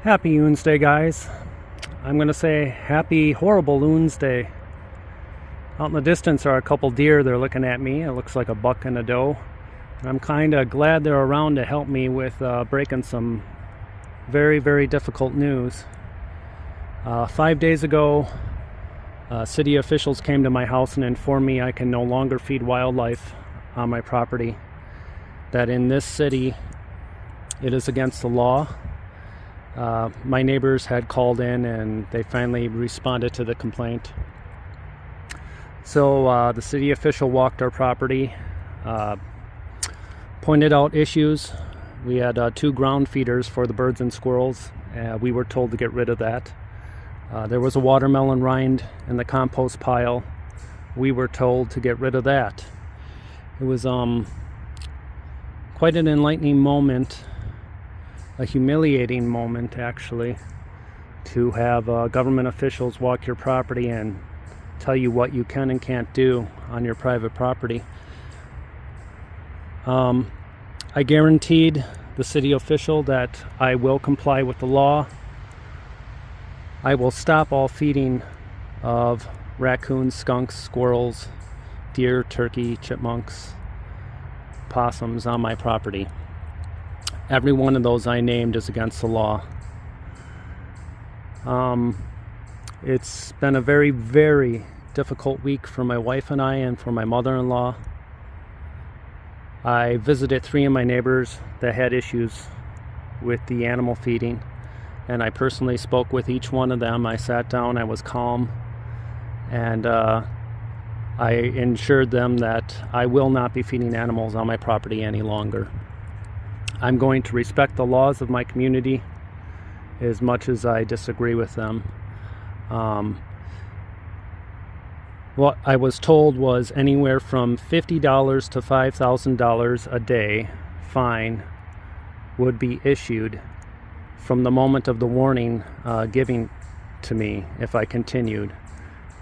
Happy OONSDAY, guys. I'm going to say happy horrible OONSDAY. Out in the distance are a couple deer. They're looking at me. It looks like a buck and a doe. And I'm kind of glad they're around to help me with breaking some very, very difficult news. 5 days ago, city officials came to my house and informed me I can no longer feed wildlife on my property. That in this city, it is against the law. My neighbors had called in and they finally responded to the complaint. So the city official walked our property, pointed out issues. We had 2 ground feeders for the birds and squirrels. We were told to get rid of that. There was a watermelon rind in the compost pile. We were told to get rid of that. It was quite an enlightening moment, a humiliating moment actually, to have government officials walk your property and tell you what you can and can't do on your private property. I guaranteed the city official that I will comply with the law. I will stop all feeding of raccoons, skunks, squirrels, deer, turkey, chipmunks, possums on my property. Every one of those I named is against the law. It's been a very, very difficult week for my wife and I and for my mother-in-law. I visited 3 of my neighbors that had issues with the animal feeding, and I personally spoke with each one of them. I sat down, I was calm, and I ensured them that I will not be feeding animals on my property any longer. I'm going to respect the laws of my community as much as I disagree with them. What I was told was anywhere from $50 to $5,000 a day fine would be issued from the moment of the warning given to me if I continued.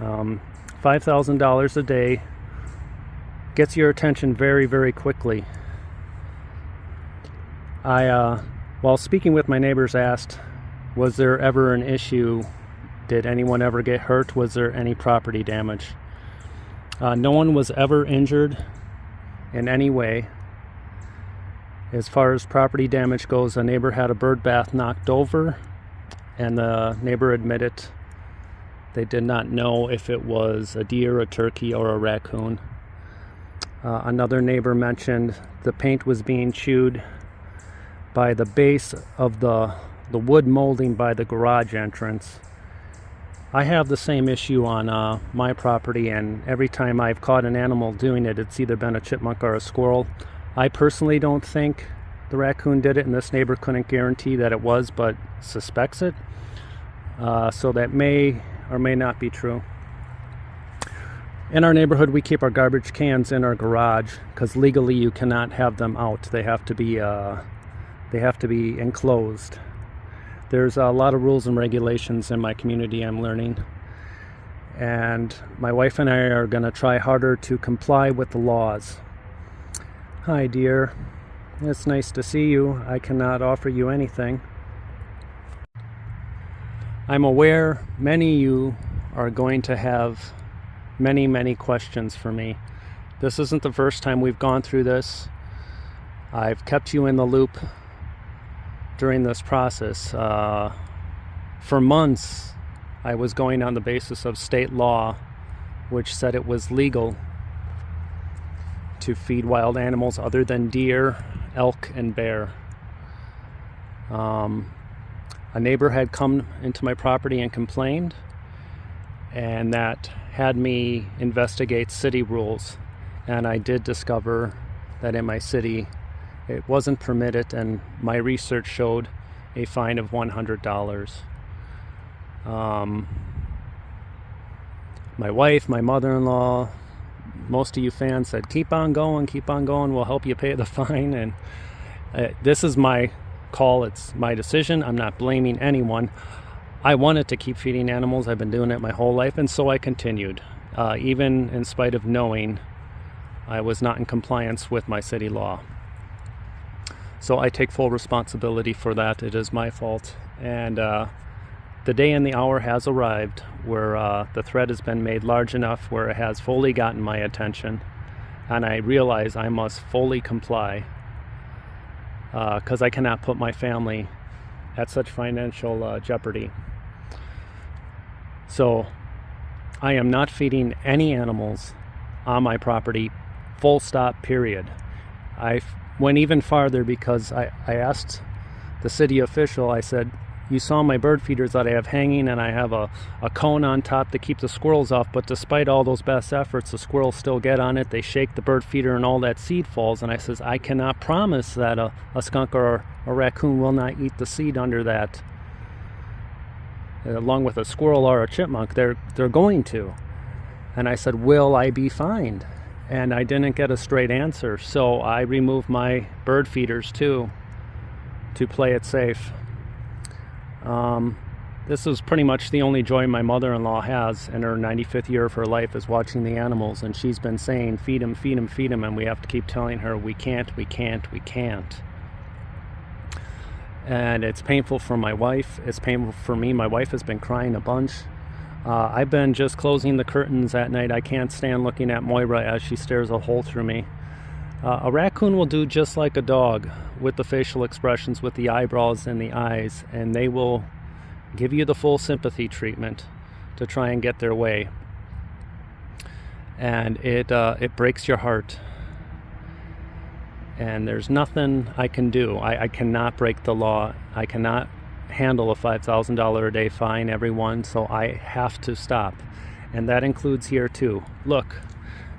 $5,000 a day gets your attention very, very quickly. While speaking with my neighbors, asked, was there ever an issue? Did anyone ever get hurt? Was there any property damage? No one was ever injured in any way. As far as property damage goes, a neighbor had a bird bath knocked over, and the neighbor admitted they did not know if it was a deer, a turkey, or a raccoon. Another neighbor mentioned the paint was being chewed by the base of the wood molding by the garage entrance. I have the same issue on my property, and every time I've caught an animal doing it, it's either been a chipmunk or a squirrel. I personally don't think the raccoon did it, and this neighbor couldn't guarantee that it was, but suspects it. So that may or may not be true. In our neighborhood, we keep our garbage cans in our garage because legally you cannot have them out. They have to be enclosed. There's a lot of rules and regulations in my community I'm learning, and my wife and I are going to try harder to comply with the laws. Hi dear, it's nice to see you. I cannot offer you anything. I'm aware many of you are going to have many, many questions for me. This isn't the first time we've gone through this. I've kept you in the loop during this process. For months, I was going on the basis of state law, which said it was legal to feed wild animals other than deer, elk, and bear. A neighbor had come into my property and complained, and that had me investigate city rules. And I did discover that in my city it wasn't permitted, and my research showed a fine of $100. My wife, my mother-in-law, most of you fans said, keep on going, we'll help you pay the fine. And this is my call, it's my decision. I'm not blaming anyone. I wanted to keep feeding animals. I've been doing it my whole life, and so I continued, even in spite of knowing I was not in compliance with my city law. So I take full responsibility for that. It is my fault. And the day and the hour has arrived where the threat has been made large enough where it has fully gotten my attention. And I realize I must fully comply because I cannot put my family at such financial jeopardy. So I am not feeding any animals on my property, full stop, period. I went even farther because I asked the city official, I said, you saw my bird feeders that I have hanging, and I have a cone on top to keep the squirrels off, but despite all those best efforts, the squirrels still get on it. They shake the bird feeder and all that seed falls. And I says, I cannot promise that a skunk or a raccoon will not eat the seed under that. Along with a squirrel or a chipmunk, they're going to. And I said, will I be fined? And I didn't get a straight answer. So I removed my bird feeders too, to play it safe. This is pretty much the only joy my mother-in-law has in her 95th year of her life, is watching the animals. And she's been saying, feed them, feed them, feed them. And we have to keep telling her, we can't, we can't, we can't. And it's painful for my wife. It's painful for me. My wife has been crying a bunch. I've been just closing the curtains at night. I can't stand looking at Moira as she stares a hole through me. A raccoon will do just like a dog with the facial expressions, with the eyebrows and the eyes, and they will give you the full sympathy treatment to try and get their way. And it breaks your heart. And there's nothing I can do. I cannot break the law. I cannot handle a $5,000 a day fine, everyone, so I have to stop. And that includes here too. Look,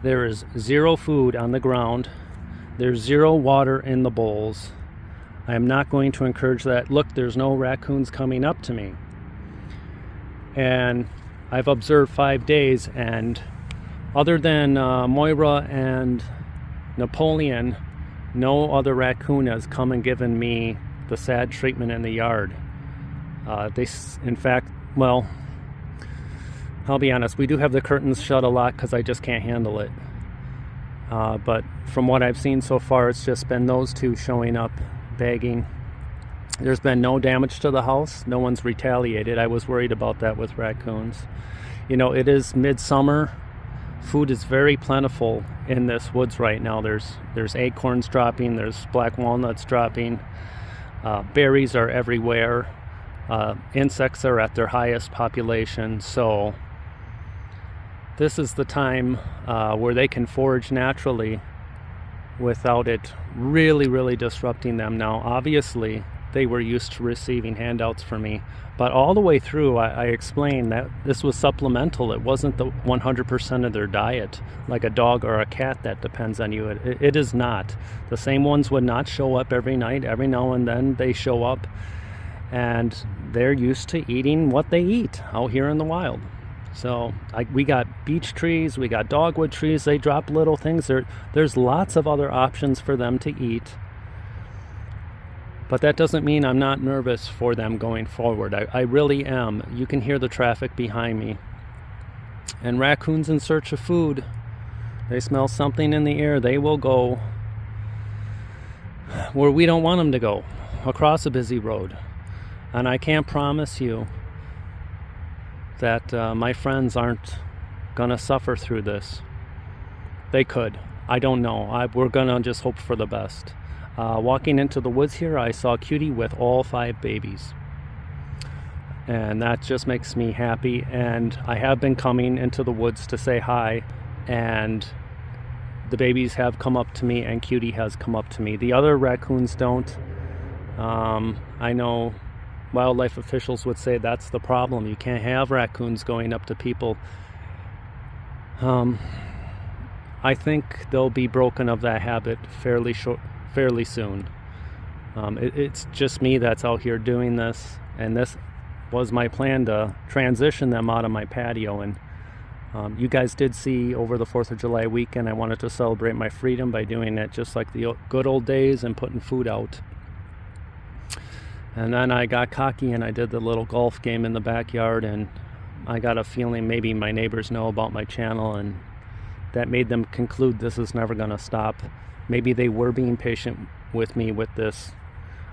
there is zero food on the ground. There's zero water in the bowls. I am not going to encourage that. Look, there's no raccoons coming up to me. And I've observed 5 days, and other than Moira and Napoleon, no other raccoon has come and given me the sad treatment in the yard. In fact, well, I'll be honest, we do have the curtains shut a lot because I just can't handle it. But from what I've seen so far, it's just been those two showing up, begging. There's been no damage to the house. No one's retaliated. I was worried about that with raccoons. You know, it is midsummer. Food is very plentiful in this woods right now. There's acorns dropping. There's black walnuts dropping. Berries are everywhere. Insects are at their highest population. So this is the time where they can forage naturally without it really, really disrupting them. Now, obviously, they were used to receiving handouts from me, but all the way through, I explained that this was supplemental. It wasn't the 100% of their diet, like a dog or a cat that depends on you. It is not. The same ones would not show up every night. Every now and then they show up, and they're used to eating what they eat out here in the wild. So we got beech trees, we got dogwood trees. They drop little things. There's lots of other options for them to eat. But that doesn't mean I'm not nervous for them going forward. I really am. You can hear the traffic behind me. And raccoons in search of food, they smell something in the air, they will go where we don't want them to go, across a busy road. And I can't promise you that my friends aren't gonna suffer through this. They could. I don't know. We're gonna just hope for the best. Walking into the woods here, I saw Cutie with all 5 babies. And that just makes me happy. And I have been coming into the woods to say hi. And the babies have come up to me, and Cutie has come up to me. The other raccoons don't. I know wildlife officials would say that's the problem. You can't have raccoons going up to people. I think they'll be broken of that habit fairly soon. It's just me that's out here doing this, and this was my plan, to transition them out of my patio. And you guys did see over the 4th of July weekend, I wanted to celebrate my freedom by doing it just like the good old days and putting food out. And then I got cocky and I did the little golf game in the backyard, and I got a feeling maybe my neighbors know about my channel, and that made them conclude this is never going to stop. Maybe they were being patient with me with this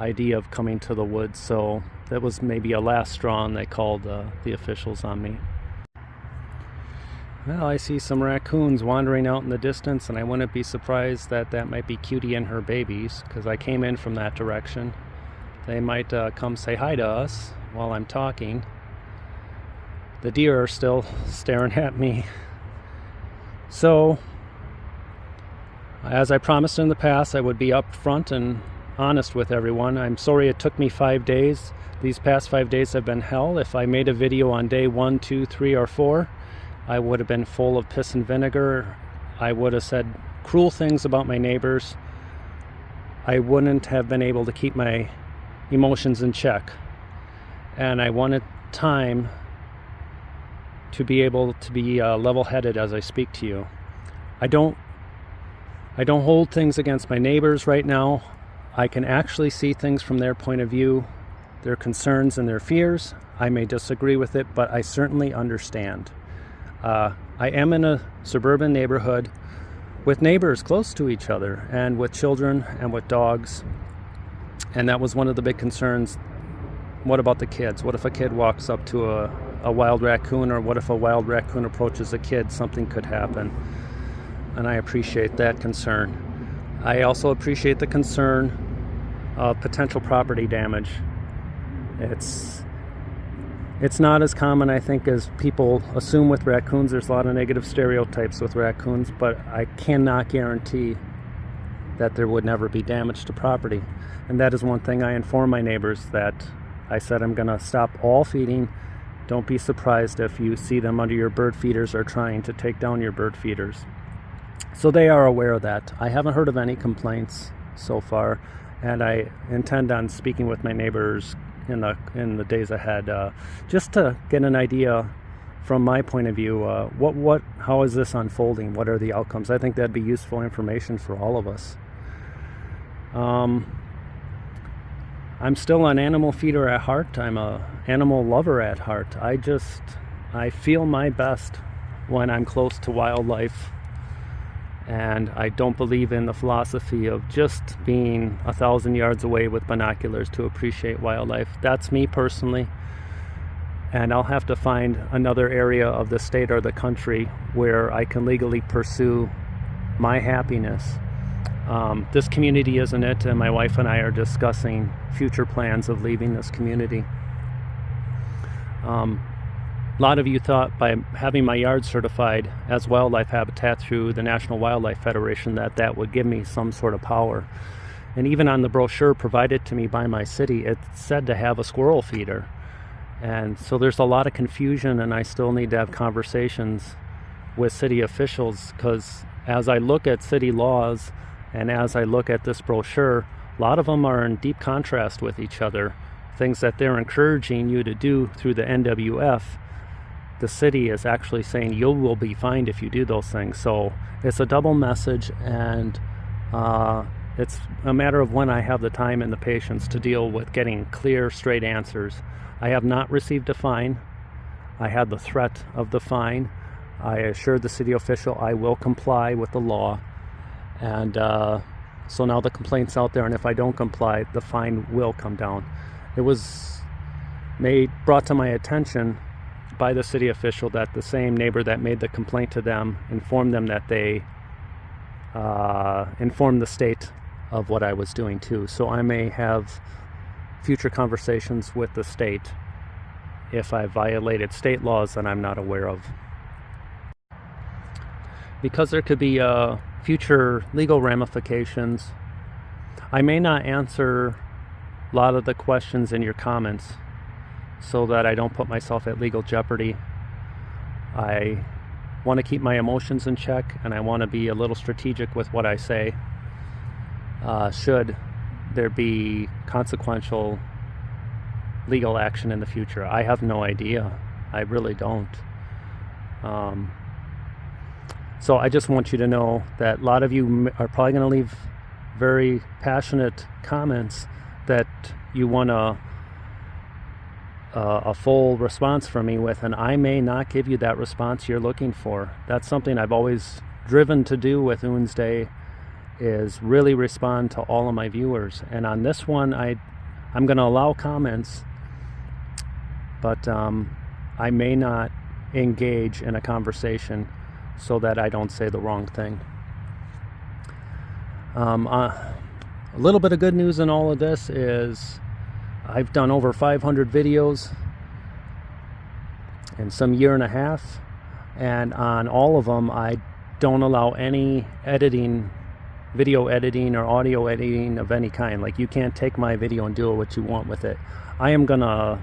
idea of coming to the woods. So that was maybe a last straw, and they called the officials on me. Well, I see some raccoons wandering out in the distance, and I wouldn't be surprised that that might be Cutie and her babies, because I came in from that direction. They might come say hi to us while I'm talking. The deer are still staring at me. So, as I promised in the past, I would be upfront and honest with everyone. I'm sorry it took me 5 days. These past 5 days have been hell. If I made a video on day 1, 2, 3, or 4, I would have been full of piss and vinegar. I would have said cruel things about my neighbors. I wouldn't have been able to keep my emotions in check. And I wanted time to be able to be level-headed as I speak to you. I don't hold things against my neighbors right now. I can actually see things from their point of view, their concerns and their fears. I may disagree with it, but I certainly understand. I am in a suburban neighborhood with neighbors close to each other, and with children and with dogs. And that was one of the big concerns. What about the kids? What if a kid walks up to a wild raccoon, or what if a wild raccoon approaches a kid? Something could happen. And I appreciate that concern. I also appreciate the concern of potential property damage. It's not as common, I think, as people assume with raccoons. There's a lot of negative stereotypes with raccoons, but I cannot guarantee that there would never be damage to property. And that is one thing I inform my neighbors, that I said I'm going to stop all feeding. Don't be surprised if you see them under your bird feeders or trying to take down your bird feeders. So they are aware of that. I haven't heard of any complaints so far, and I intend on speaking with my neighbors in the days ahead, just to get an idea from my point of view. How is this unfolding? What are the outcomes? I think that'd be useful information for all of us. I'm still an animal feeder at heart. I'm a animal lover at heart. I feel my best when I'm close to wildlife. And I don't believe in the philosophy of just being 1,000 yards away with binoculars to appreciate wildlife. That's me personally. And I'll have to find another area of the state or the country where I can legally pursue my happiness. This community isn't it, and my wife and I are discussing future plans of leaving this community. A lot of you thought by having my yard certified as wildlife habitat through the National Wildlife Federation that would give me some sort of power. And even on the brochure provided to me by my city, it said to have a squirrel feeder. And so there's a lot of confusion, and I still need to have conversations with city officials, because as I look at city laws and as I look at this brochure, a lot of them are in deep contrast with each other. Things that they're encouraging you to do through the NWF, the city is actually saying you will be fined if you do those things. So it's a double message, and it's a matter of when I have the time and the patience to deal with getting clear, straight answers. I have not received a fine. I had the threat of the fine. I assured the city official I will comply with the law. And so now the complaint's out there, and if I don't comply, the fine will come down. It was brought to my attention by the city official that the same neighbor that made the complaint to them informed them that they informed the state of what I was doing too. So I may have future conversations with the state if I violated state laws that I'm not aware of. Because there could be future legal ramifications, I may not answer a lot of the questions in your comments, so that I don't put myself at legal jeopardy. I want to keep my emotions in check, and I want to be a little strategic with what I say. Should there be consequential legal action in the future? I have no idea. I really don't. So I just want you to know that a lot of you are probably going to leave very passionate comments that you want a full response from me with, and I may not give you that response you're looking for. That's something I've always driven to do with OONSDAY, is really respond to all of my viewers. And on this one, I'm going to allow comments, but I may not engage in a conversation so that I don't say the wrong thing. A little bit of good news in all of this is I've done over 500 videos in some year and a half, and on all of them I don't allow any editing, video editing or audio editing of any kind. Like, you can't take my video and do what you want with it. I am gonna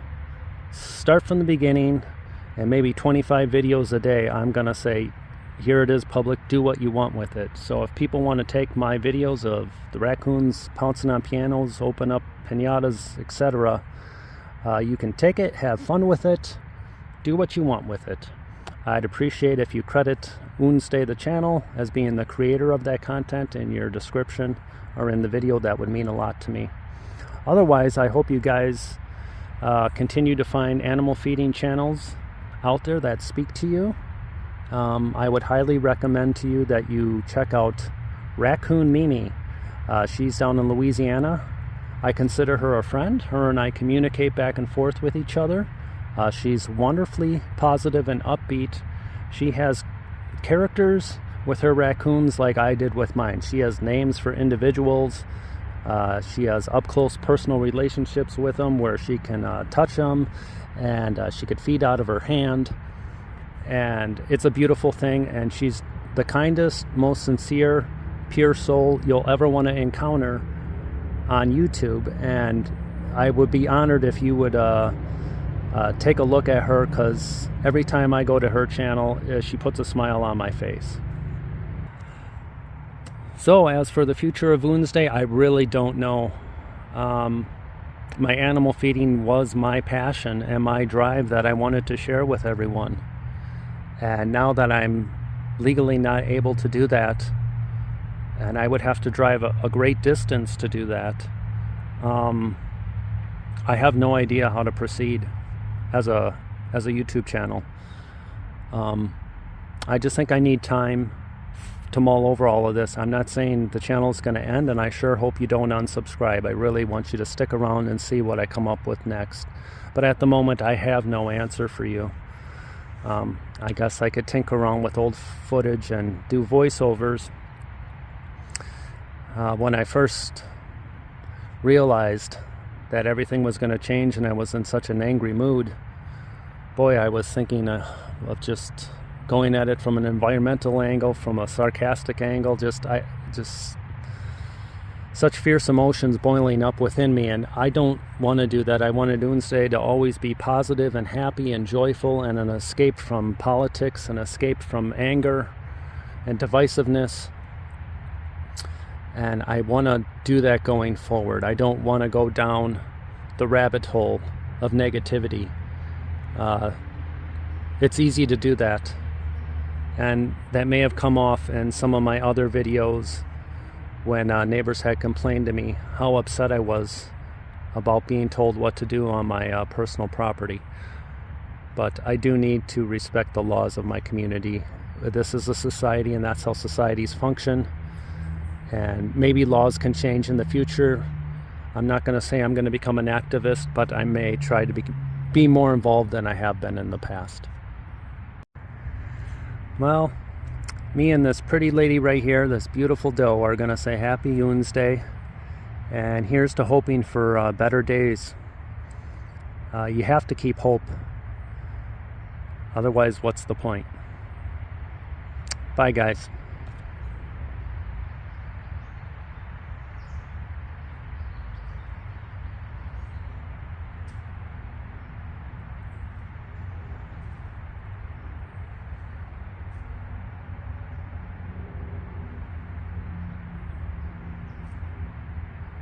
start from the beginning, and maybe 25 videos a day I'm gonna say, here it is, public, do what you want with it. So if people want to take my videos of the raccoons pouncing on pianos, open up piñatas, etc., you can take it, have fun with it, do what you want with it. I'd appreciate if you credit OONSDAY, the channel, as being the creator of that content in your description or in the video. That would mean a lot to me. Otherwise, I hope you guys continue to find animal feeding channels out there that speak to you. I would highly recommend to you that you check out Raccoon Mimi. She's down in Louisiana. I consider her a friend. Her and I communicate back and forth with each other. She's wonderfully positive and upbeat. She has characters with her raccoons like I did with mine. She has names for individuals. She has up-close personal relationships with them where she can touch them, and she could feed out of her hand. And it's a beautiful thing, and she's the kindest, most sincere, pure soul you'll ever want to encounter on YouTube. And I would be honored if you would take a look at her, because every time I go to her channel, she puts a smile on my face. So as for the future of OONSDAY, I really don't know. My animal feeding was my passion and my drive that I wanted to share with everyone. And now that I'm legally not able to do that, and I would have to drive a great distance to do that, I have no idea how to proceed as a YouTube channel. I just think I need time to mull over all of this. I'm not saying the channel is going to end, and I sure hope you don't unsubscribe. I really want you to stick around and see what I come up with next. But at the moment, I have no answer for you. I guess I could tinker around with old footage and do voiceovers. When I first realized that everything was going to change and I was in such an angry mood, boy, I was thinking of just going at it from an environmental angle, from a sarcastic angle, just such fierce emotions boiling up within me, and I don't want to do that. I wanted OONSDAY to always be positive and happy and joyful, and an escape from politics, an escape from anger and divisiveness. And I want to do that going forward. I don't want to go down the rabbit hole of negativity. It's easy to do that, and that may have come off in some of my other videos when neighbors had complained to me how upset I was about being told what to do on my personal property. But I do need to respect the laws of my community. This is a society, and that's how societies function. And maybe laws can change in the future. I'm not going to say I'm going to become an activist, but I may try to be more involved than I have been in the past. Well, me and this pretty lady right here, this beautiful doe, are going to say happy OONSDAY, and here's to hoping for better days. You have to keep hope. Otherwise, what's the point? Bye, guys.